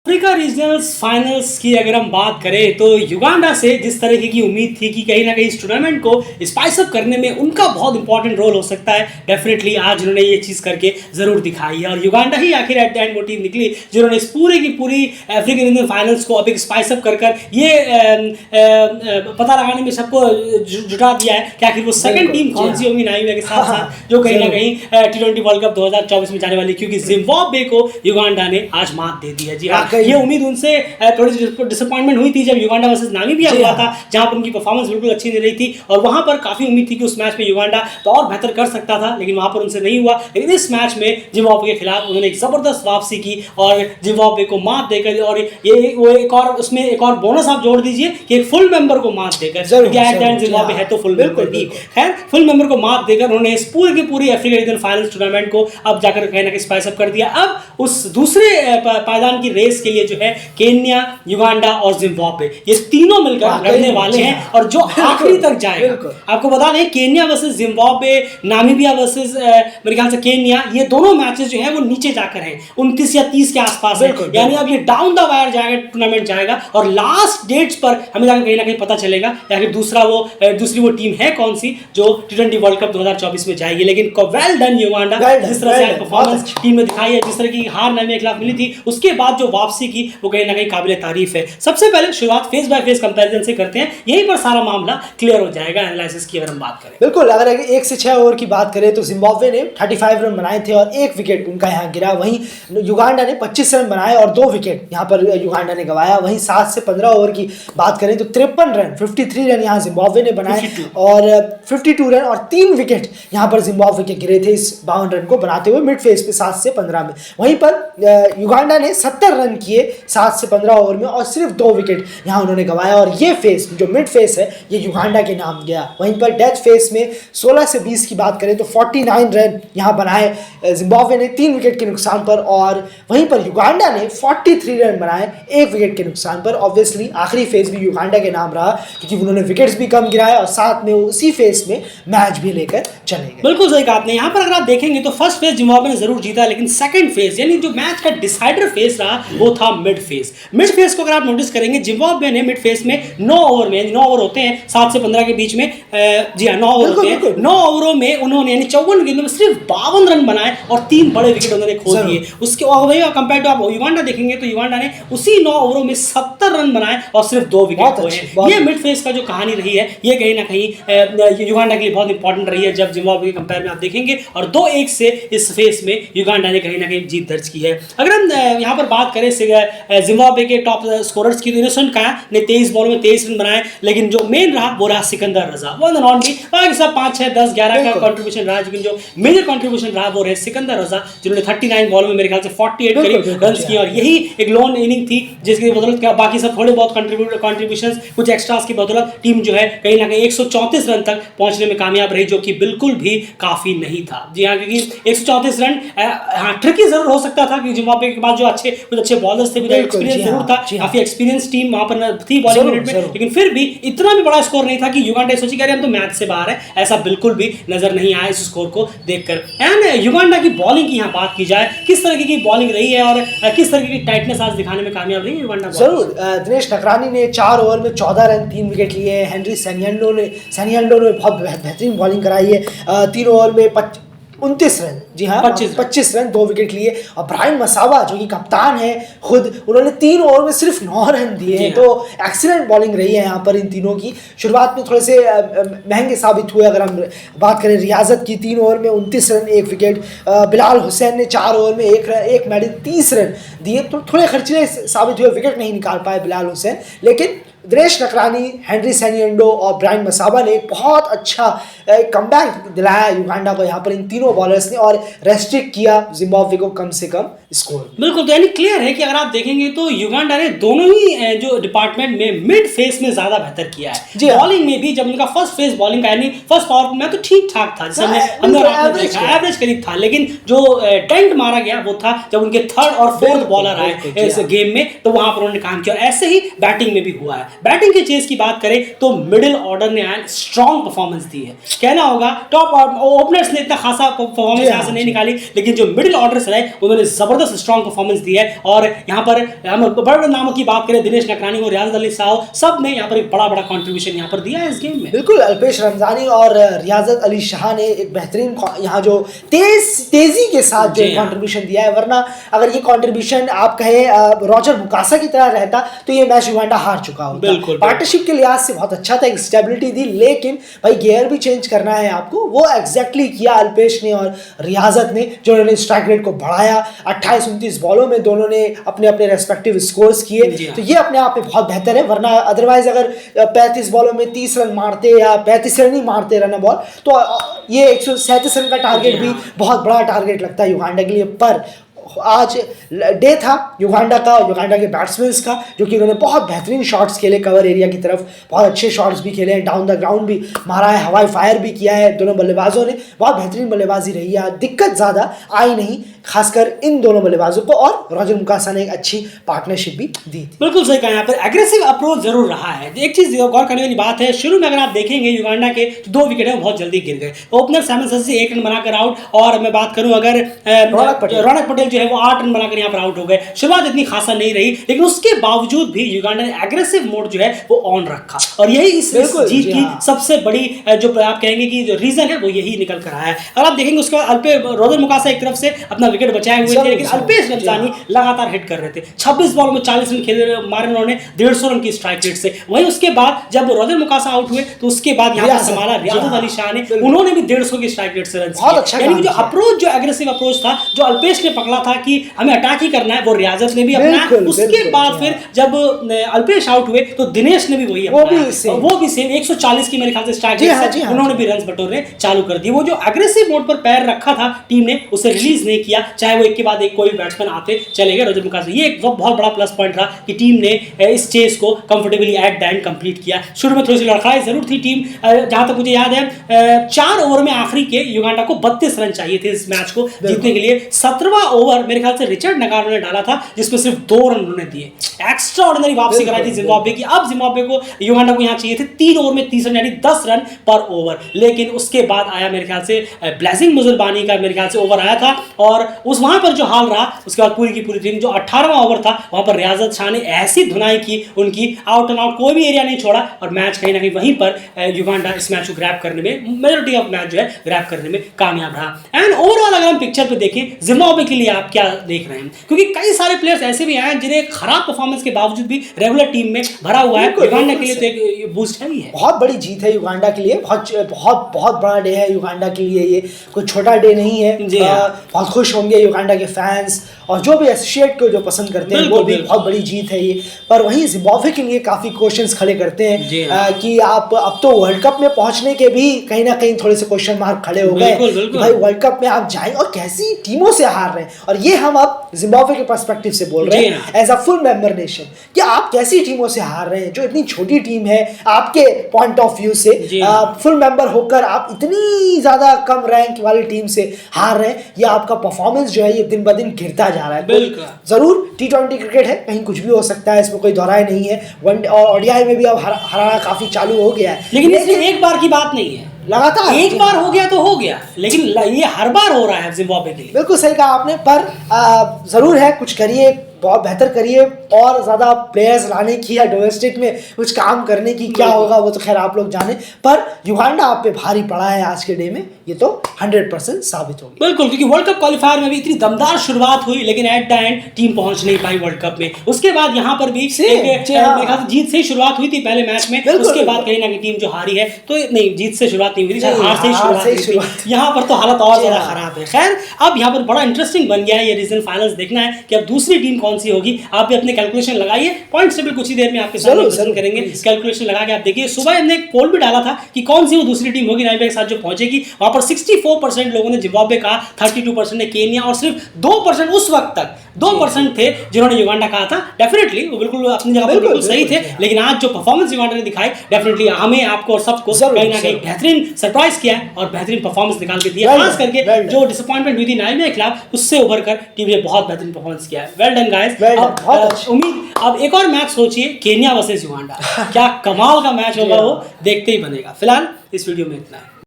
Africa regionals finals की अगर हम बात करें तो युगांडा से जिस तरीके की उम्मीद थी कि कहीं ना कहीं इस टूर्नामेंट को स्पाइस अप करने में उनका बहुत इंपॉर्टेंट रोल हो सकता है, डेफिनेटली आज उन्होंने ये चीज़ करके ज़रूर दिखाई है। और युगांडा ही आखिर एट द एंड वो टीम निकली जिन्होंने इस पूरी की पूरी अफ्रीकन रीजनल फाइनल्स को अब एक स्पाइस अप कर ये पता लगाने में सबको जुटा दिया है कि आखिर वो सेकंड टीम कौन सी होगी नामीबिया के साथ साथ जो कहीं ना कहीं T20 वर्ल्ड कप 2024 में जाने वाली, क्योंकि जिम्बाब्वे को युगांडा ने आज मात दे दी है। जी हाँ, ये उम्मीद उनसे थोड़ी डिसअपॉइंटमेंट हुई थी जब युगांडा वर्सेस नामीबिया हुआ था, जहां पर उनकी परफॉर्मेंस बिल्कुल अच्छी नहीं रही थी और वहां पर काफी उम्मीद थी कि उस मैच में युगांडा तो और बेहतर कर सकता था, लेकिन वहां पर उनसे नहीं हुआ। लेकिन इस मैच में जिम्बाब्वे के खिलाफ उन्होंने एक जबरदस्त वापसी की और जिम्बाब्वे को मात देकर, और ये वो एक और उसमें एक और बोनस आप जोड़ दीजिए कि एक फुल मेंबर को मात देकर, जिम्बाब्वे है तो फुल मेंबर भी, खैर फुल मेंबर को मात देकर उन्होंने इस पूरी की पूरी अफ्रीका रीजनल फाइनल्स टूर्नामेंट को अब जाकर कहीं ना कहीं स्पाइस अप कर दिया। अब उस दूसरे पायदान की रेस के लिए जो है केन्या, युगांडा और जिम्बाब्वे ये तीनों मिलकर लड़ने वाले हैं और जो आखिरी तक जाएगा। आपको बता दें Kenya versus Zimbabwe, Namibia versus मेरे ख्याल से केन्या, ये दोनों मैचेस जो है वो नीचे जाकर हैं 29 या 30 के आसपास है, यानी अब ये डाउन द वायर जाएगा, टूर्नामेंट जाएगा और लास्ट डेट्स पर हमें जाकर कहीं ना कहीं पता चलेगा या फिर दूसरी वो टीम है कौन सी जो T20 वर्ल्ड कप 2024 में जाएगी। लेकिन वेल डन युगांडा, जिस तरह से परफॉर्मेंस टीम ने दिखाई है, जिस तरह की हार नामीबिया के खिलाफ मिली थी, उसके बाद जो वापसी की वो कहीं ना कहीं काबिल तारीफ है। सबसे पहले शुरुआत फेस बाय फेस कंपैरिजन से करते हैं, यहीं पर सारा मामला क्लियर हो जाएगा एनालिसिस की अगर हम बात करें। बिल्कुल, अगर 1 से 6 ओवर की बात करें तो जिम्बाब्वे ने 35 रन बनाए थे और 1 विकेट उनका यहाँ गिरा। वहीं युगांडा ने 25 रन बनाए और 2 विकेट यहाँ पर युगांडा ने गंवाया। वहीं 7 से 15 ओवर की बात करें तो 53 रन 53 रन यहाँ जिम्बाब्वे ने बनाए और 52 रन और 3 विकेट यहाँ पर जिम्बाब्वे के गिरे थे इस 52 रन को बनाते हुए मिड फेस पे 7 से 15 में। वहीं पर युगांडा ने 70 रन किए 7 से 15 ओवर में और सिर्फ 2 विकेट यहाँ उन्होंने गंवाया और ये फेस जो मिड फेस है ये युगांडा के नाम गया। वहीं पर डेथ फेस में 16 से 20 की बात करें तो 49 रन यहाँ बनाए जिम्बाब्वे ने 3 विकेट के नुकसान पर और वहीं पर युगांडा ने 43 रन बनाए 1 विकेट के नुकसान पर। ऑब्वियसली आखिरी फेस भी युगांडा के नाम रहा क्योंकि उन्होंने विकेट्स भी कम गिराए और साथ में उसी फेस में मैच भी लेकर चले गए। बिल्कुल सही कहा आपने। यहाँ पर अगर आप देखेंगे तो फर्स्ट फेस जिम्बाब्वे ने जरूर जीता, लेकिन सेकंड फेस यानी जो मैच का डिसाइडर फेस रहा वो था मिड फेस। मिड फेस को अगर आप नोटिस करेंगे जिम्बाब्वे ने मिड फेस में 9 ओवर में 9 ओवर होते हैं 7 से 15 के बीच में, जी हाँ 9 ओवर होते हैं, 9 ओवरों में उन्होंने यानी 54 गेंदों में सिर्फ 52 रन बनाए और 3 बड़े विकेट उन्होंने खो दिए। उसके कंपेयर टू आप युगांडा देखेंगे तो युगांडा ने उसी 9 ओवरों में 70 रन बनाए और सिर्फ 2 विकेट खोए हैं। ये मिड फेस का जो कहानी रही है ये कहीं ना कहीं युगांडा के लिए बहुत इंपॉर्टेंट रही है जब जिम्बाब्वे के कंपेयर में आप देखेंगे, और 2-1 से इस फेस में युगांडा ने कहीं ना कहीं जीत दर्ज की है। अगर हम यहाँ पर बात करें जिम्बाब्वे के टॉप स्कोरर्स की तो इनोसेंट कहा ने 23 बॉल में 23 रन बनाए, लेकिन जो मेन रहा वो रहा सिकंदर रजा, वन एंड ओनली। बाकी सब 5, 6, 10, 11 का कंट्रीब्यूशन रहा, लेकिन जो मेजर कंट्रीब्यूशन रहा वो रहे सिकंदर रजा जिन्होंने 39 बॉल में मेरे ख्याल से 48 करीब रन किए और यही एक लोन इनिंग थी जिसकी बदौलत क्या बाकी सब थोड़े बहुत कंट्रीब्यूशन कुछ एक्स्ट्रास की बदौलत टीम जो है कहीं ना कहीं 134 रन तक पहुंचने में कामयाब रही, जो कि बिल्कुल भी काफी नहीं था। जी हाँ, क्योंकि 134 रन हाँ ट्रिकी जरूर हो सकता था कि जिम्बाब्वे के बाद जो कुछ अच्छे बॉलर्स थे, एक्सपीरियंस जरूर था, काफी एक्सपीरियंस टीम वहां पर थी बॉलिंग यूनिट में, लेकिन फिर भी इतना भी बड़ा स्कोर नहीं था कि युगांडा सोची कह रहे हम तो मैच से बाहर है, ऐसा बिल्कुल भी नजर नहीं आया इस स्कोर को देखकर। एंड युगांडा की बॉलिंग की यहाँ बात की जाए, किस तरह की बॉलिंग रही है और किस तरह की टाइटनेस आज दिखाने में कामयाब रही है युगांडा? जरूर, दिनेश नकरानी ने 4 ओवर में 14 रन 3 विकेट लिए। हेनरी सैनियंडो ने बहुत बेहतरीन बॉलिंग कराई है, 3 ओवर में 29 रन, जी हाँ 25 रन 2 विकेट लिए। और ब्रायन मसावा जो कि कप्तान है खुद, उन्होंने 3 ओवर में सिर्फ 9 रन दिए हैं। तो एक्सीलेंट बॉलिंग रही है यहाँ पर इन तीनों की। शुरुआत में थोड़े से महंगे साबित हुए। अगर हम बात करें रियाजत की 3 ओवर में 29 रन 1 विकेट, बिलाल हुसैन ने 4 ओवर में 1 मैडल 30 रन दिए, तो थोड़े खर्चीले साबित हुए, विकेट नहीं निकाल पाए बिलाल हुसैन। लेकिन दिनेश नकरानी, हेनरी सैनियंडो और ब्रायन मसावा ने एक बहुत अच्छा कमबैक दिलाया युगांडा को यहाँ पर इन तीनों बॉलर्स ने और रेस्ट्रिक्ट किया जिम्बाब्वे को कम से कम स्कोर। बिल्कुल, तो यानी क्लियर है कि अगर आप देखेंगे तो युगांडा ने दोनों ही जो डिपार्टमेंट में मिड फेस में ज्यादा बेहतर किया है। बॉलिंग में भी जब उनका फर्स्ट फेस बॉलिंग का यानी फर्स्ट पावर में तो ठीक ठाक था, जैसे हमने एवरेज करीब था, लेकिन जो डेंट मारा गया वो था जब उनके थर्ड और फोर्थ बॉलर आए इस गेम में, तो वहां पर उन्होंने काम किया। ऐसे ही बैटिंग में भी हुआ है। बैटिंग के चेस की बात करें तो मिडिल ऑर्डर ने स्ट्रॉन्ग परफॉर्मेंस दी है, कहना होगा। टॉप ओपनर्स ने इतना खासा परफॉर्मेंस यहाँ से नहीं निकाली, लेकिन जो मिडिल ऑर्डर्स रहे उन्होंने जबरदस्त स्ट्रॉन्ग परफॉर्मेंस दी है। और यहाँ पर हम बड़े बड़े नामों की बात करें, दिनेश नकरानी हो, रियाज अली साह, सब ने यहाँ पर एक बड़ा बड़ा कंट्रीब्यूशन यहाँ पर दिया है इस गेम में। बिल्कुल, अल्पेश रमजानी और रियाजत अली शाह ने एक बेहतरीन यहाँ जो तेजी के साथ जो कंट्रीब्यूशन दिया है, वरना अगर ये कंट्रीब्यूशन आप कहे रॉजर मुकासा की तरह रहता तो ये मैच युगांडा हार चुका होता। पार्टनरशिप के लिहाज से बहुत अच्छा था, एक स्टेबिलिटी दी, लेकिन भाई गियर भी चेंज करना है आपको, वो एग्जैक्टली किया अल्पेश ने और रियाजत ने, जो उन्होंने स्ट्राइक रेट को बढ़ाया। 28-29 बॉलों में दोनों ने अपने अपने रेस्पेक्टिव स्कोर्स किए, तो ये अपने आप में बहुत बेहतर है। वरना अदरवाइज अगर 35 बॉलों में 30 रन मारते या 35 रन ही मारते रन बॉल, तो ये 137 रन का टारगेट भी बहुत बड़ा टारगेट लगता है युगांडा के लिए। पर आज डे था युगांडा का, युगांडा के बैट्समैन्स का, जो कि उन्होंने बहुत बेहतरीन शॉट्स खेले कवर एरिया की तरफ, बहुत अच्छे शॉट्स भी खेले हैं, डाउन द ग्राउंड भी मारा है, हवाई फायर भी किया है। दोनों बल्लेबाजों ने बहुत बेहतरीन बल्लेबाजी रही है, दिक्कत ज़्यादा आई नहीं, खासकर इन दोनों बल्लेबाजों को, और रॉजर मुकासा ने एक अच्छी पार्टनरशिप भी दी थी। बिल्कुल सही कहा, यहाँ पर एग्रेसिव अप्रोच जरूर रहा है। एक चीज गौर करने वाली बात है, शुरू में अगर आप देखेंगे युगांडा के तो 2 विकेट है बहुत जल्दी गिर गए। ओपनर सैमसन से 1 रन बनाकर आउट, और मैं बात करूं अगर रौनक पटेल जो है वो 8 रन बनाकर यहाँ पर आउट हो गए। शुरुआत इतनी खासा नहीं रही, लेकिन उसके बावजूद भी युगांडा ने एग्रेसिव मोड जो है वो ऑन रखा, और यही इस जीत की सबसे बड़ी जो आप कहेंगे कि जो रीजन है वो यही निकल कर आया है। अगर आप देखेंगे उसके बाद रॉजर मुकासा एक तरफ से अपना विकेट बचाए हुए थे, लेकिन अल्पेश रमजानी लगातार हिट कर रहे थे। 26 बॉल में 40 रन खेले मारे उन्होंने 150 रन की स्ट्राइक रेट से। वहीं उसके बाद जब रॉजर मुकासा आउट हुए तो उसके बाद यहाँ पर संभाला रियाज अली शाह ने, उन्होंने भी 150 की स्ट्राइक रेट से रन किए। यानी कि जो अप्रोच, जो एग्रेसिव अप्रोच था, जो अल्पेश ने पकड़ा था कि हमें अटैक ही करना है, वो रियाजत ने भी अपना। उसके बाद फिर जब अल्पेश आउट हुए तो दिनेश ने भी वही अपना, वो भी सेम 140 की मेरे ख्याल से स्ट्राइक रेट से उन्होंने भी रन बटोरने चालू कर दिए। वो जो एग्रेसिव मोड पर पैर रखा था टीम ने, उसे रिलीज नहीं किया, चाहे वो एक के बाद एक कोई बैट्समैन आते चले गए रॉजर मुकासा। ये एक बहुत बड़ा प्लस पॉइंट था कि टीम ने इस चेस को comfortably at the end complete किया। शुरू में थोड़ी सी लड़खड़ाई जरूर थी टीम, जहां तक मुझे याद है 4 ओवर में आखिरी के युगांडा को 32 रन चाहिए थे इस मैच को जीतने के लिए। 17वां ओवर मेरे ख्याल से रिचर्ड नगारो ने डाला था, जिसमें सिर्फ 2 रन उन्होंने दिए। एक्स्ट्रा ऑर्डिनरी वापसी कराई थी जिम्बाब्वे की। अब जिम्बाब्वे को युगांडा को यहाँ चाहिए थे 3 ओवर में 30 रन, यानी 10 रन पर ओवर। लेकिन उसके बाद आया मेरे ख्याल से ब्लेसिंग मुजरबानी का मेरे ख्याल से ओवर आया था, और उस वहां पर जो हाल रहा उसके बाद पूरी की पूरी टीम, जो 18वां ओवर था वहां पर रियाजत शाह ने ऐसी धुनाई की उनकी, आउट एंड आउट कोई भी एरिया नहीं छोड़ा, और मैच कहीं ना कहीं वहीं पर युगांडा इस मैच को ग्रैब करने में, मेजॉरिटी ऑफ मैच जो है ग्रैब करने में कामयाब रहा। एंड ओवरऑल अगर हम पिक्चर पे देखें जिम्बाब्वे के लिए आप क्या देख रहे हैं, क्योंकि कई सारे प्लेयर्स ऐसे भी आए जिन्हें खराब परफॉर्मेंस के बावजूद भी रेगुलर टीम में भरा हुआ है। युगांडा के लिए तो एक बूस्ट है ही है, बहुत बड़ी जीत है युगांडा के लिए, बहुत बड़ा डे है युगांडा के लिए, ये कोई छोटा डे नहीं है। बहुत खुश होंगे युगांडा के फैंस, और जो भी एसोसिएट को जो पसंद करते हैं, वो भी बहुत बड़ी जीत है ये। पर वहीं जिम्बाब्वे के लिए काफी क्वेश्चंस खड़े करते हैं कि आप अब तो वर्ल्ड कप में पहुंचने के भी कहीं ना कहीं थोड़े से क्वेश्चन मार्क खड़े हो गए। भाई वर्ल्ड कप में आप जाएं और कैसी टीमों से हार रहे हैं, और ये हम अब जिम्बाब्वे के पर्सपेक्टिव से बोल रहे हैं as a full member nation, कि आप कैसी टीमों से हार रहे हैं, जो इतनी छोटी टीम है आपके पॉइंट ऑफ व्यू से, फुल मेंबर होकर आप इतनी ज्यादा कम रैंक वाली टीम से हार रहे हैं। ये आपका परफॉर्मेंस जो है ये दिन ब दिन गिरता जा रहा है। जरूर T20 क्रिकेट है, कहीं कुछ भी हो सकता है, इसमें कोई दोहराए नहीं है। वन और ODI में भी अब हराना काफी चालू हो गया है, लेकिन एक बार की बात नहीं है, लगातार एक बार हो गया तो हो गया, लेकिन ये हर बार हो रहा है जिम्बाब्वे के लिए। बिल्कुल सही कहा आपने, पर जरूर है कुछ करिए, बहुत बेहतर करिए, और ज़्यादा प्लेयर्स लाने की या डोमेस्टिक में कुछ काम करने की, क्या होगा वो तो खैर आप लोग जाने। पर युगांडा आप पे भारी पड़ा है आज के डे में, ये तो 100% साबित हो गया। बिल्कुल, क्योंकि वर्ल्ड कप क्वालिफायर में भी इतनी दमदार शुरुआत हुई, लेकिन एट द एंड टीम पहुंच नहीं पाई वर्ल्ड कप में। उसके बाद यहाँ पर भी जीत से ही शुरुआत हुई थी पहले मैच में, उसके बाद कहीं ना कहीं टीम जो हारी है, तो नहीं, जीत से शुरुआत नहीं हुई थी, हार से ही शुरुआत हुई। यहाँ पर तो हालत और ज्यादा खराब है। खैर, अब यहाँ पर बड़ा इंटरेस्टिंग बन गया है ये रीजनल फाइनल्स, देखना है कि अब दूसरी टीम कौन सी होगी। आप भी अपने कैलकुलेशन लगाइए, पॉइंट्स टेबल कुछ ही देर में आपके सामने प्रेजेंट करेंगे। कैलकुलेशन लगा के आप देखिए, सुबह हमने एक पोल भी डाला था कि कौन सी वो दूसरी टीम होगी नाइजीरिया के साथ जो पहुंचेगी। वहां पर 64% लोगों ने जिम्बाब्वे कहा, 32% ने केन्या, और सिर्फ 2% उस वक्त तक 2% थे जिन्होंने युगांडा कहा था। डेफिनेटली वो बिल्कुल अपनी जगह पर बिल्कुल सही थे, लेकिन आज जो परफॉर्मेंस युगांडा ने दिखाई डेफिनेटली हमें, आपको और सबको कहीं ना कहीं बेहतरीन सरप्राइज किया है और बेहतरीन परफॉर्मेंस निकाल के दिया। खास करके जो डिसअपॉइंटमेंट हुई थी नाइजीरिया के खिलाफ, उससे उभर कर टीम ने बहुत बेहतरीन परफॉर्मेंस किया है। Well done guys. उम्मीद अब एक और मैच सोचिए, केन्या वर्सेस युगांडा, क्या कमाल का मैच होगा वो देखते ही बनेगा। फिलहाल इस वीडियो में इतना है।